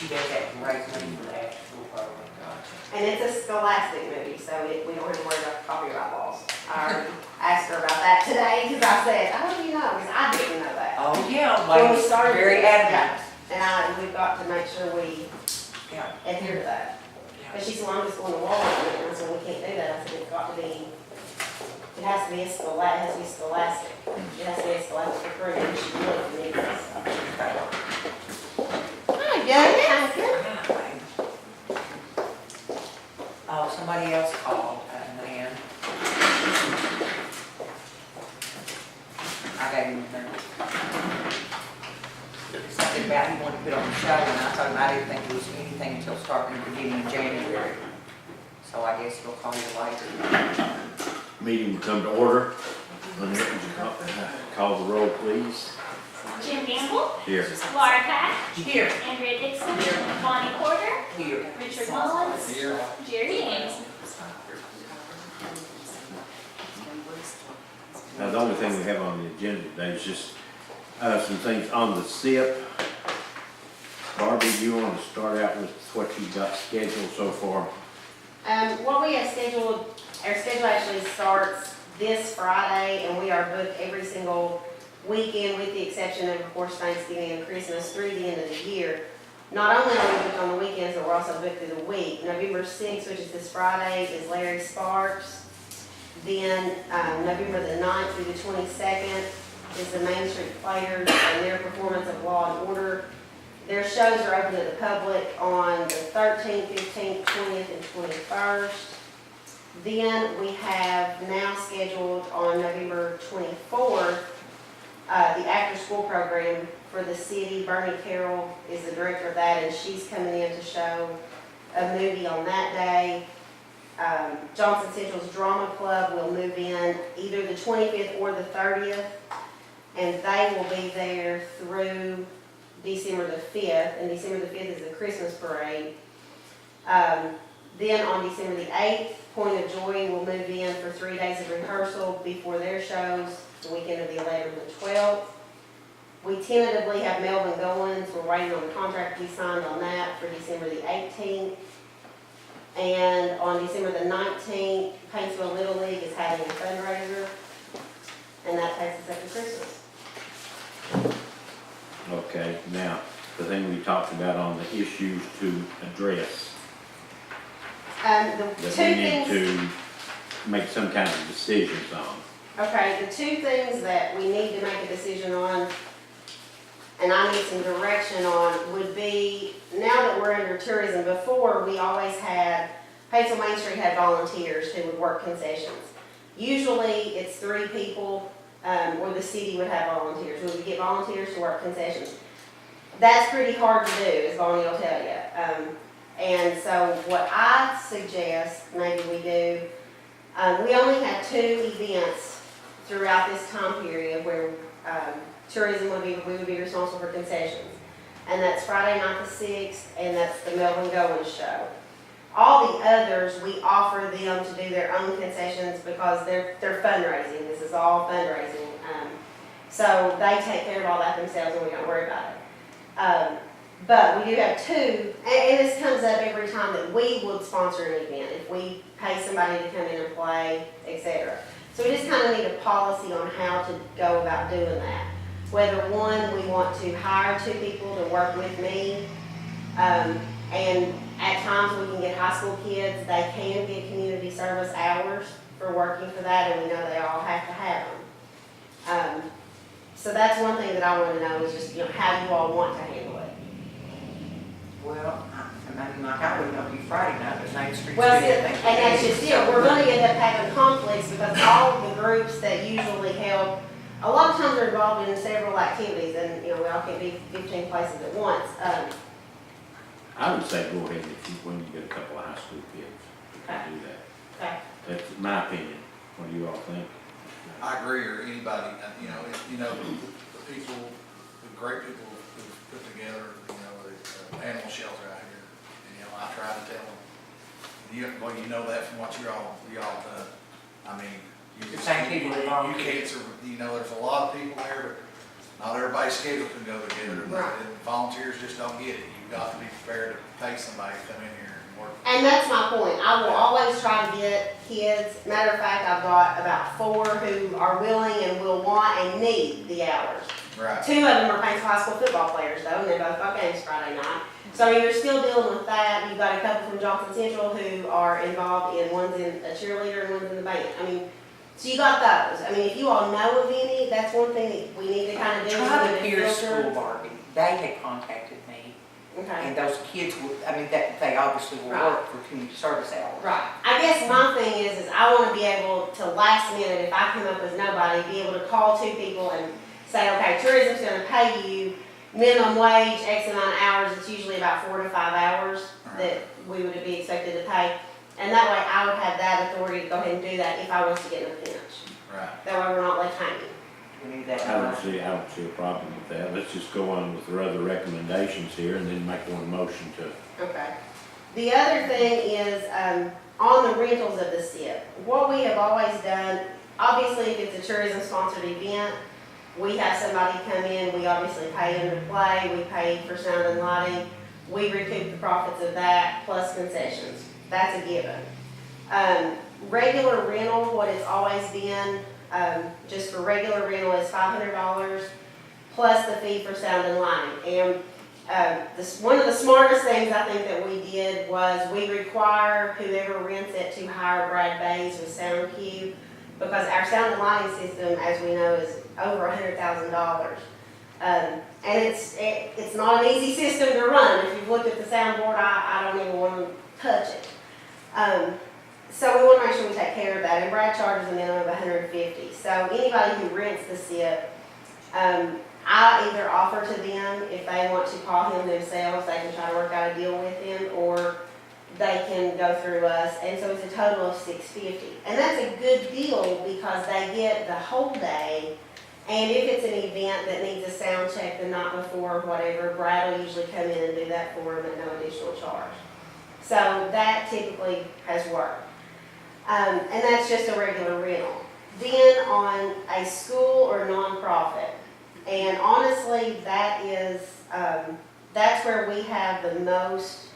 she does that to raise money for the after-school program. And it's a scholastic movie, so we don't have to worry about copyright laws. I already asked her about that today, because I said, how do you know? Because I didn't know that. Oh, yeah, When we like, started very this, adamant. And we've got to make sure we Yeah. adhere to that. But she said, well, I'm just going to Walmart, and I said, we can't do that. I said, it's got to be, it has to be scholastic. It has to be a scholastic recruit, and she really needs this. Hi, Jody. Oh, somebody else called, man. I gave him the number. Something about he wanted to put on the show, and I told him I didn't think it was anything until starting the beginning of January. So I guess we'll call you later. Meeting will come to order. Lynette, would you call the roll, please? Jim Gamble, Here. Laura Pack, Here. Andrea Dixon, Bonnie Porter, Here. Richard Mullins, Jerry Haynes. Now, the only thing we have on the agenda today is just some things on the SIP. Barbie, you want to start out with what you've got scheduled so far? What we have scheduled, our schedule actually starts this Friday, and we are booked every single weekend with the exception of course, Thanksgiving and Christmas through the end of the year. Not only are we booked on the weekends, but we're also booked through the week. November 6th, which is this Friday, is Larry Sparks. Then November the 9th through the 22nd is the Main Street Players and their performance of Law and Order. Their shows are open to the public on the 13th, 15th, 20th, and 21st. Then we have now scheduled on November 24th, the after-school program for the city. Bernie Carroll is the director of that, and she's coming in to show a movie on that day. Johnson Central's Drama Club will move in either the 25th or the 30th, and they will be there through December the 5th, and December the 5th is the Christmas parade. Then on December the 8th, Point of Joy will move in for 3 days of rehearsal before their shows, the weekend of the 11th and 12th. We tentatively have Melvin Goins, we're waiting on the contract to be signed on that for December the 18th. And on December the 19th, Paintsville Little League is having a fundraiser, and that takes us up to Christmas. Okay, now, the thing we talked about on the issues to address, The that two we need things, to make some kind of decisions on. okay, the two things that we need to make a decision on, and I need some direction on, would be, now that we're under tourism, before we always had, Paintsville Main Street had volunteers who would work concessions. Usually it's 3 people, or the city would have volunteers. We would get volunteers to work concessions. That's pretty hard to do, as Bonnie will tell you. And so what I suggest maybe we do, we only have 2 events throughout this time period where tourism we would be responsible for concessions. And that's Friday night the 6th, and that's the Melvin Goins show. All the others, we offer them to do their own concessions because they're fundraising. This is all fundraising. So they take care of all that themselves, and we don't worry about it. But we do have 2, and this comes up every time that we would sponsor an event, if we pay somebody to come in and play, etc. So we just kind of need a policy on how to go about doing that. Whether one, we want to hire 2 people to work with me, and at times we can get high school kids, they can get community service hours for working for that, and we know they all have to have them. So that's one thing that I want to know is just, how you all want to handle it. Well, I mean, like, I would know you Friday night, but Main Street's Well, good, and that's just it, we're going to end up having conflicts because all of the groups that usually help, a lot of times they're involved in several activities, and, we all can't be 15 places at once. I would say go ahead when you get a couple of high school kids, you can do that. Okay. That's my opinion. What do you all think? I agree, or anybody, the people, the great people who've put together, the animal shelter out here, I try to tell them, you know that from what you all done. I mean, The same people involved. you can't, there's a lot of people there, not everybody's schedule can go together, Right. and volunteers just don't get it. You've got to be prepared to pay somebody to come in here and work. And that's my point. I will always try to get kids. Matter of fact, I've got about 4 who are willing and will want and need the hours. Right. 2 of them are Paintsville High School football players though, and they both got games Friday night. So you're still dealing with that. You've got a couple from Johnson Central who are involved in, one's in a cheerleader and one's in the band. I mean, so you got those. I mean, if you all know of any, that's one thing that we need to kind of do. Try the is Pierce filter. School, Barbie. They had contacted me, Okay. and those kids would, I mean, that, they obviously will Right. work for community service hours. Right. I guess my thing is I want to be able to last minute, if I come up with nobody, be able to call 2 people and say, okay, tourism's going to pay you minimum wage, X amount of hours. It's usually about 4 to 5 hours that we would be expected to pay. And that way I would have that authority to go ahead and do that if I was to get in a pinch. Right. That way we're not left hanging. We need that. I don't see a problem with that. Let's just go on with the other recommendations here and then make one motion to. Okay. The other thing is, on the rentals of the SIPP, what we have always done, obviously if it's a tourism sponsored event, we have somebody come in, we obviously pay them to play, we pay for sound and lighting, we recoup the profits of that plus concessions. That's a given. Regular rental, what it's always been, just for regular rental is $500 plus the fee for sound and lighting. And one of the smartest things I think that we did was we require whoever rents it to hire Brad Bays with Sound Cube, because our sound and lighting system, as we know, is over $100,000. And it's not an easy system to run. If you've looked at the soundboard, I don't even want to touch it. So we want to make sure we take care of that, and Brad charges a minimum of $150. So anybody who rents the SIPP, I either offer to them, if they want to call him themselves, they can try to work out a deal with him, or they can go through us, and so it's a total of $650. And that's a good deal because they get the whole day, and if it's an event that needs a sound check the night before or whatever, Brad will usually come in and do that for them at no additional charge. So that typically has worked. And that's just a regular rental. Then on a school or nonprofit, and honestly, that is, that's where we have the most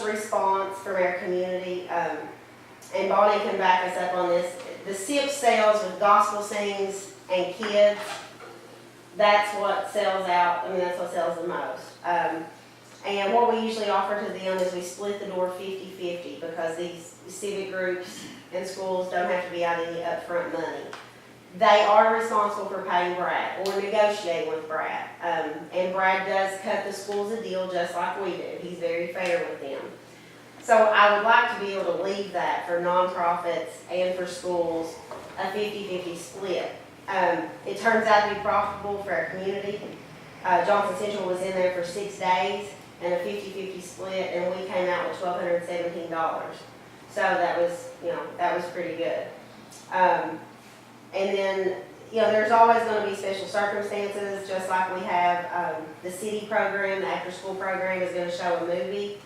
response from our community. And Bonnie can back us up on this. The SIPP sales with gospel sings and kids, that's what sells out. I mean, that's what sells the most. And what we usually offer to them is we split the door 50-50 because these civic groups and schools don't have to be out any upfront money. They are responsible for paying Brad or negotiating with Brad. And Brad does cut the schools a deal just like we do. He's very fair with them. So I would like to be able to leave that for nonprofits and for schools, a 50-50 split. It turns out to be profitable for our community. Johnson Central was in there for 6 days and a 50-50 split, and we came out with $1,217. So that was, that was pretty good. And then, there's always going to be special circumstances, just like we have the city program, the after-school program is going to show a movie.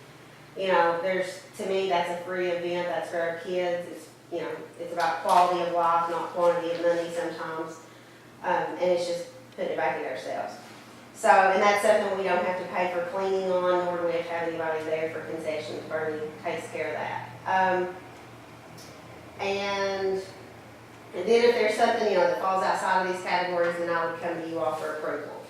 To me, that's a free event, that's for our kids. It's about quality of life, not quantity of money sometimes. And it's just putting it back in ourselves. So, and that's something we don't have to pay for cleaning on, nor do we have to have anybody there for concessions. Bernie takes care of that. And then if there's something, that falls outside of these categories, then I would come to you all for approval,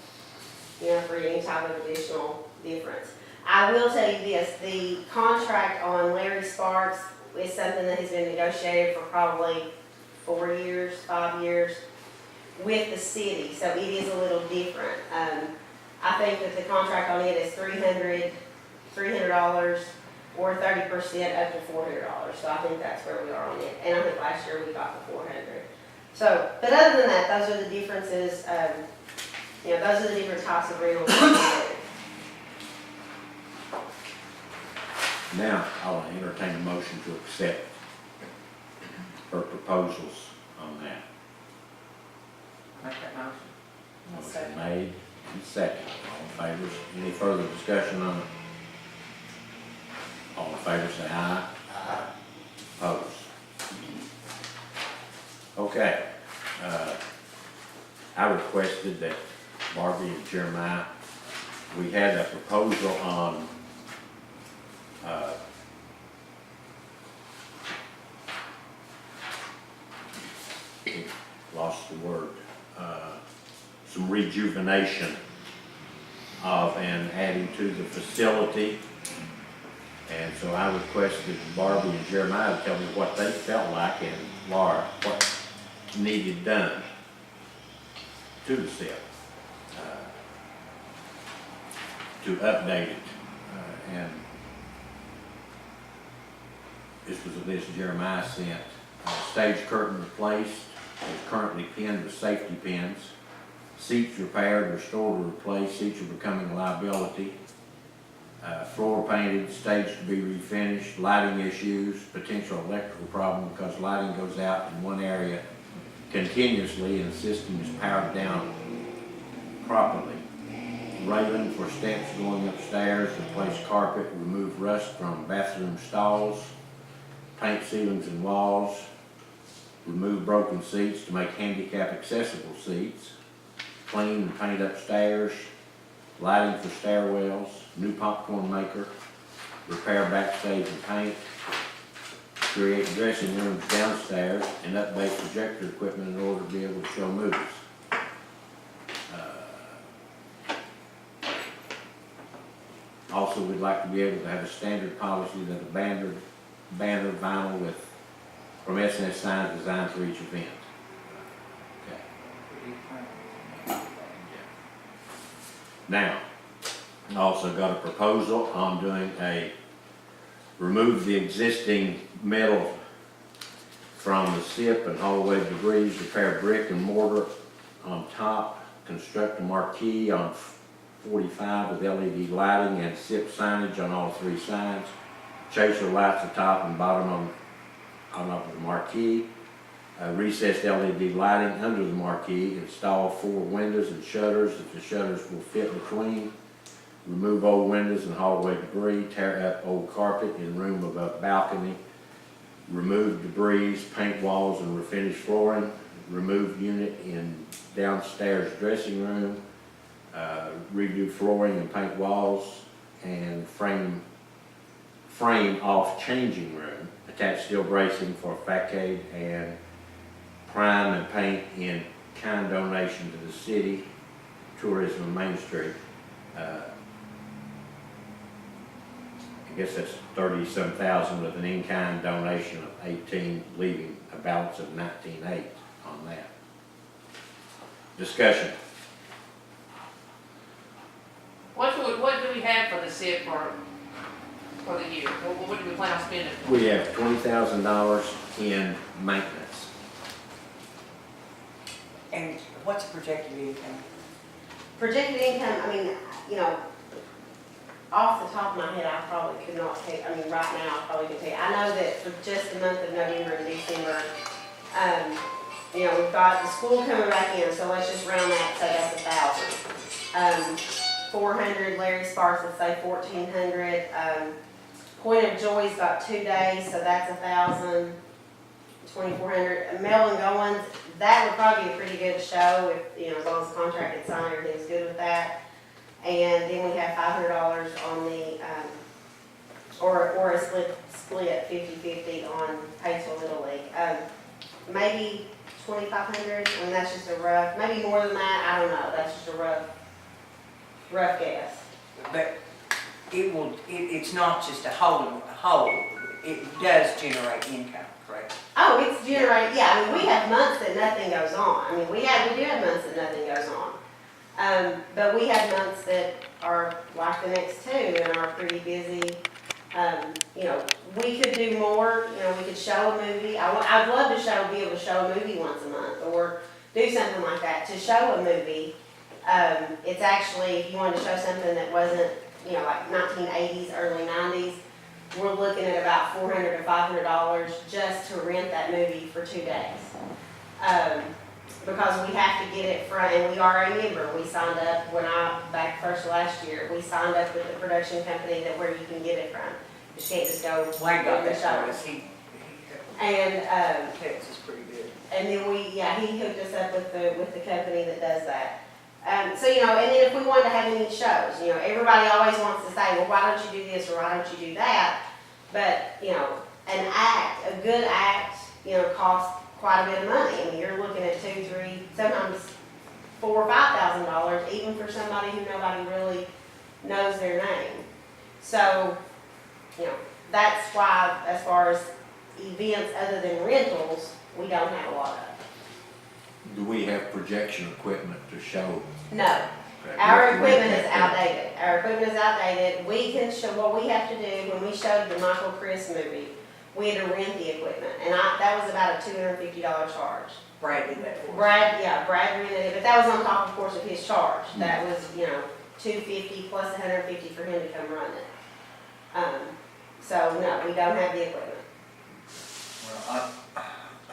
for any type of additional difference. I will tell you this, the contract on Larry Sparks is something that has been negotiated for probably 4 years, 5 years with the city, so it is a little different. I think that the contract on it is $300 or 30% up to $400. So I think that's where we are on it. And I think last year we got the $400. So, but other than that, those are the differences. Those are the different types of rentals. Now, I'll entertain a motion to accept her proposals on that. Make that motion. I'll Motion second. made and second. All in favor? Any further discussion on it? All in favor, say aye. Aye. Opposed? Okay. I requested that Barbie and Jeremiah, we had a proposal on, lost the word, some rejuvenation of and adding to the facility. And so I requested Barbie and Jeremiah to tell me what they felt like, and Laura, what needed done to the SIP, to update it. And this was a list Jeremiah sent. Stage curtain replaced, is currently pinned with safety pins. Seats repaired, restored or replaced, seats are becoming a liability. Floor painted, stage to be refinished, lighting issues, potential electrical problem because lighting goes out in one area continuously and the system is powered down properly. Railing for steps going upstairs, replace carpet, remove rust from bathroom stalls, paint ceilings and walls, remove broken seats to make handicap accessible seats, clean and paint upstairs, lighting for stairwells, new popcorn maker, repair backstage and paint, create dressing rooms downstairs, and update projector equipment in order to be able to show movies. Also, we'd like to be able to have a standard policy that a banner vinyl with, from S&S signs designed for each event. Okay. Now, I also got a proposal on doing remove the existing metal from the SIP and haul away debris, repair brick and mortar on top, construct a marquee on 45 with LED lighting and SIP signage on all three sides, chaser lights at top and bottom on the marquee, recessed LED lighting under the marquee, install 4 windows and shutters if the shutters will fit between, remove old windows and hallway debris, tear up old carpet in room above balcony, remove debris, paint walls and refinish flooring, remove unit in downstairs dressing room, redo flooring and paint walls, and frame off changing room, attach steel bracing for facade, and prime and paint in kind donation to the city, tourism and Main Street. I guess that's 30-some thousand with an in-kind donation of 18, leaving a balance of 19.8 on that. Discussion. What do we have for the SIP for the year? What do we plan on spending? We have $20,000 in maintenance. And what's the projected income? Projected income, I mean, you know, off the top of my head, I probably could not tell, I mean, right now, I probably could tell you. I know that for just the month of November and December, you know, we've got the school coming back in, so let's just round that, say that's 1,000. 400, Larry Sparks, let's say 1,400. Point of Joy's got 2 days, so that's 1,000. 2,400. Melvin Goins, that would probably be a pretty good show if, you know, as long as the contract is signed, everything's good with that. And then we have $500 on the, or a split 50-50 on Paintsville Little League. Maybe 2,500, I mean, that's just a rough, maybe more than that, I don't know, that's just a rough guess. But it's not just a hole, it does generate income, correct? Oh, it's generating, yeah, I mean, we have months that nothing goes on. I mean, we do have months that nothing goes on. But we have months that are like the next two and are pretty busy. You know, we could do more, you know, we could show a movie. I'd love to be able to show a movie once a month or do something like that. To show a movie, it's actually, if you wanted to show something that wasn't, you know, like 1980s, early 90s, we're looking at about $400 to $500 just to rent that movie for 2 days. Because we have to get it from, and we are a member. We signed up back first last year, we signed up with the production company where you can get it from. You can't just go. Wayne got that show. for us, he And, Texas pretty good. And then he hooked us up with the company that does that. So, you know, and then if we wanted to have any shows, you know, everybody always wants to say, well, why don't you do this or why don't you do that? But, you know, a good act, you know, costs quite a bit of money. I mean, you're looking at $2,000, $3,000, sometimes $4,000 or $5,000, even for somebody who nobody really knows their name. So, you know, that's why, as far as events other than rentals, we don't have a lot of. Do we have projection equipment to show? No, our equipment is outdated. Our equipment is outdated. We can show, what we have to do, when we showed the Michael Chris movie, we had to rent the equipment, and that was about a $250 charge. Brad did that for us. Brad rented it, but that was on top, of course, of his charge. That was, you know, $250 plus $150 for him to come run it. So no, we don't have the equipment. Well,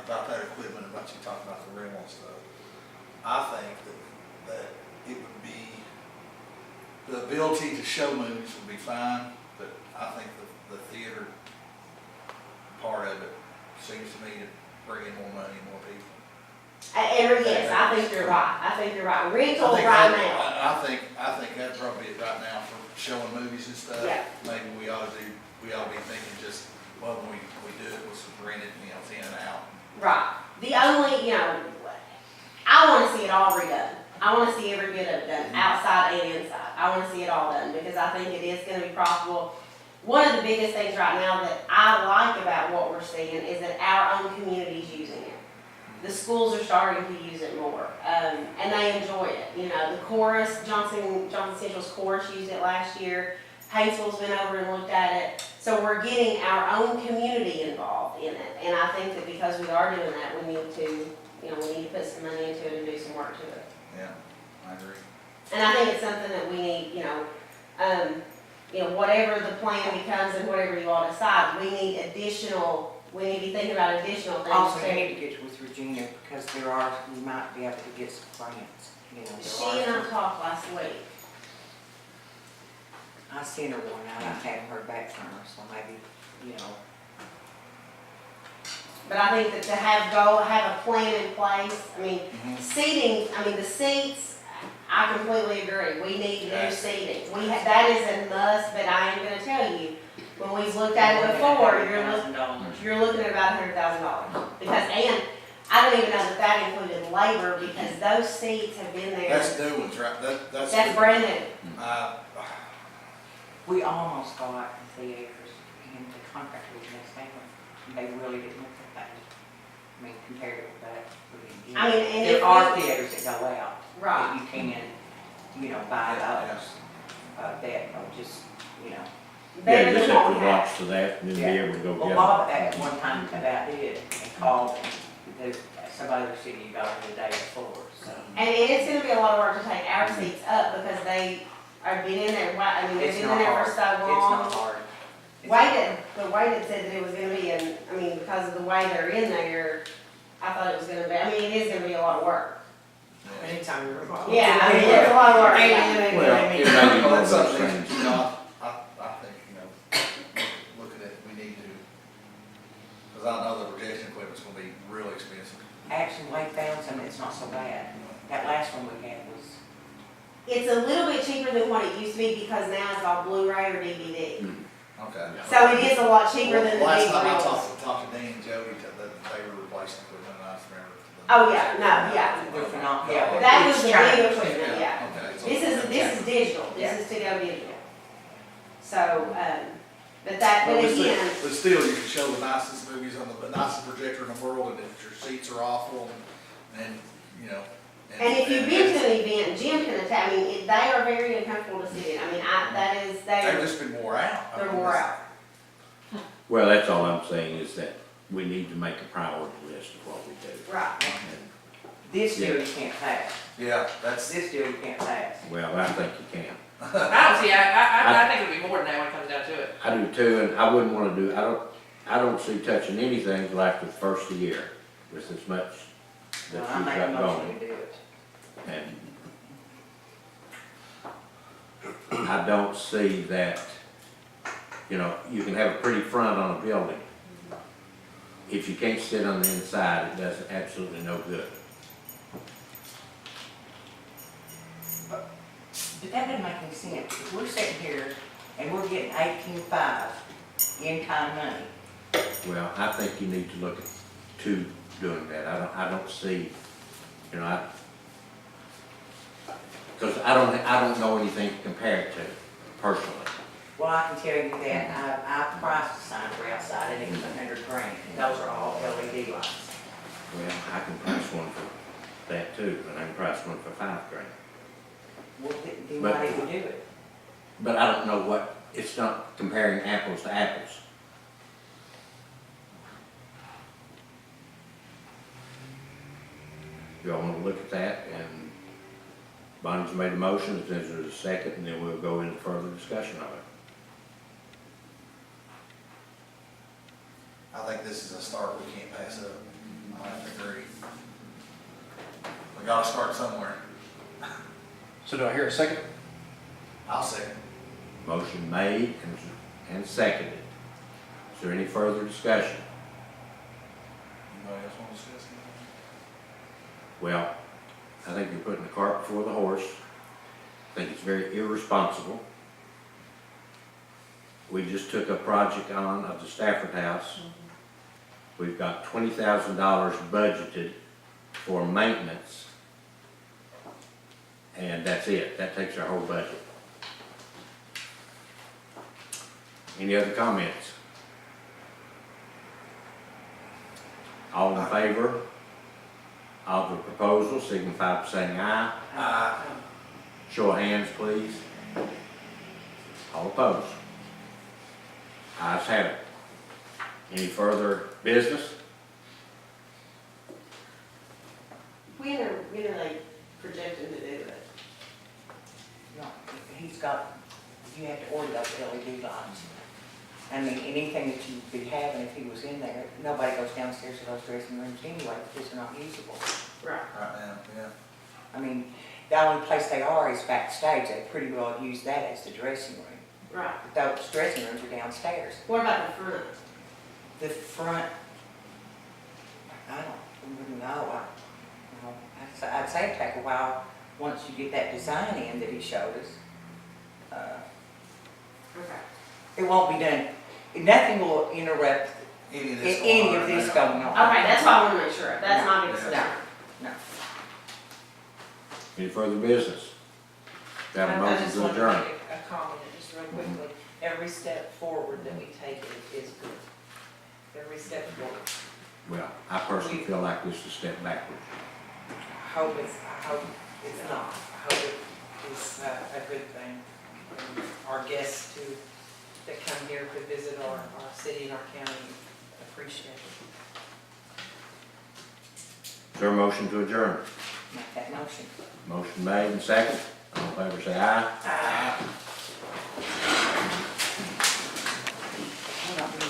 about that equipment, about you talking about the rental and stuff, I think that it would be, the ability to show movies would be fine, but I think the theater part of it seems to me to bring in more money, more people. And yes, I think you're right. Rental I think right that- now. I think that's probably it right now for showing movies and stuff. Yeah. Maybe we ought to be thinking just, well, when we do it, was rented, you know, in and out. Right. The only, you know, I want to see it all redone. I want to see every bit of it done, outside and inside. I want to see it all done because I think it is going to be profitable. One of the biggest things right now that I like about what we're seeing is that our own community is using it. The schools are starting to use it more, and they enjoy it. You know, the chorus, Johnson Central's chorus used it last year. Paintsville's been over and looked at it. So we're getting our own community involved in it. And I think that because we are doing that, we need to put some money into it and do some work to it. Yeah, I agree. And I think it's something that we need, whatever the plan becomes and whatever you all decide, we need to be thinking about additional things. Also, you too. need to get with Virginia because we might be able to get some grants. You know, She and I talked last week. I sent her one out, I haven't heard back from her, so maybe, you know. But I think that to have a plan in place, I mean, seating, the seats, I completely agree. We need new seating. That is a must, but I am gonna tell you, when we've looked at it before, you're looking at about $100,000. And I don't even know that included labor because those seats have been there. That's new ones, right? That's brand new. We almost got theaters and the contract was next thing, they really didn't look that bad. I mean, compared to that, we didn't get. And There if are we- theaters that go out. Right. That you can, buy those, that are just, Yeah, Better just than have what to we have. watch to that and then be Yeah. able to go Well, get Bob them. at one time about did and called, somebody was sitting you got the day before, so. And it's gonna be a lot of work to take our seats up because they are been in there, they've It's been in not there hard. for so It's long. not hard. Wade had said that it was gonna be, because of the way they're in there, I thought it was gonna be, it is gonna be a lot of work. Anytime you're involved. Yeah, it's a lot of work. Well, it may be Well, one that's of those something, things. I think, looking at, we need to, because I know the projection equipment's gonna be real expensive. Actually, Wade found some, it's not so bad. That last one we had was, It's a little bit cheaper than what it used to be because now it's all Blu-ray or DVD. Okay. So it is a lot cheaper than the Last big time I reels. talked to Dan and Jody, that they were replacing equipment, and I just remember. Oh, yeah, no, yeah. they're phenomenal, yeah. but That was it's the China. big equipment, yeah. Okay. so- This is digital, this is to go digital. So, but again, But still, you can show the nicest movies on the nicest projector in the world, and if your seats are awful, and. and if you've been to an event, Jim can attest, they are very uncomfortable to sit in. They've just been wore out. they're wore out. Well, that's all I'm saying is that we need to make a priority list of what we do. Right. And, This deal you can't pass. Yeah, that's. This deal you can't pass. well, I think you can. I don't see, I think it'll be more than that when it comes down to it. I do too, and I wouldn't wanna do, I don't see touching anything till after the first of the year, with as much that Well, I you've make a got motion going. to do it. And I don't see that, you can have a pretty front on a building, if you can't sit on the inside, it does absolutely no good. But that doesn't make any sense. If we're sitting here and we're getting 18.5 in-kind money, Well, I think you need to look at two doing that. I don't see, you know, because I don't know anything to compare it to personally. well, I can tell you that I priced a sign for outside and it was $100,000. Those are all LED lights. Well, I can price one for that too, and I can price one for $5,000. Well, then But- why did we do it? But I don't know what, it's not comparing apples to apples. Y'all want to look at that, and Bonnie's made a motion, if there's a second, and then we'll go into further discussion of it. I think this is a start we can't pass up. I have to agree. We gotta start somewhere. So do I hear a second? I'll say it. Motion made and seconded. Is there any further discussion? Anybody else want to discuss anything? Well, I think you're putting the cart before the horse. I think it's very irresponsible. We just took a project on of the Stafford House. We've got $20,000 budgeted for maintenance. And that's it. That takes our whole budget. Any other comments? All in favor of the proposal, signify by saying aye. Show of hands, please. All opposed? Ayes have it. Any further business? When are they projecting to do it? No, he's got, you have to order those LED lights. I mean, anything that you'd be having if he was in there, nobody goes downstairs to those dressing rooms anyway, because they're not usable. Right. Right now, yeah. I mean, the only place they are is backstage. They pretty well use that as the dressing room. Right. But those dressing rooms are downstairs. What about the front? The front, I wouldn't know. I'd say it'd take a while, once you get that design in that he showed us. Okay. It won't be done, nothing will interrupt Any of this any going of on this right now. going on. Okay, that's what I want to make sure of. That's my biggest No. concern. No. Any further business? Got a I motion just to want to adjourn. make a comment, just real quickly. Every step forward that we take is good. Every step forward. Well, I personally feel like this is a step backwards. I hope it's not. I hope it is a good thing. And our guests too, that come here to visit our city and our county appreciate it. Is there a motion to adjourn? Make that motion. Motion made and second. All in favor say aye. Aye.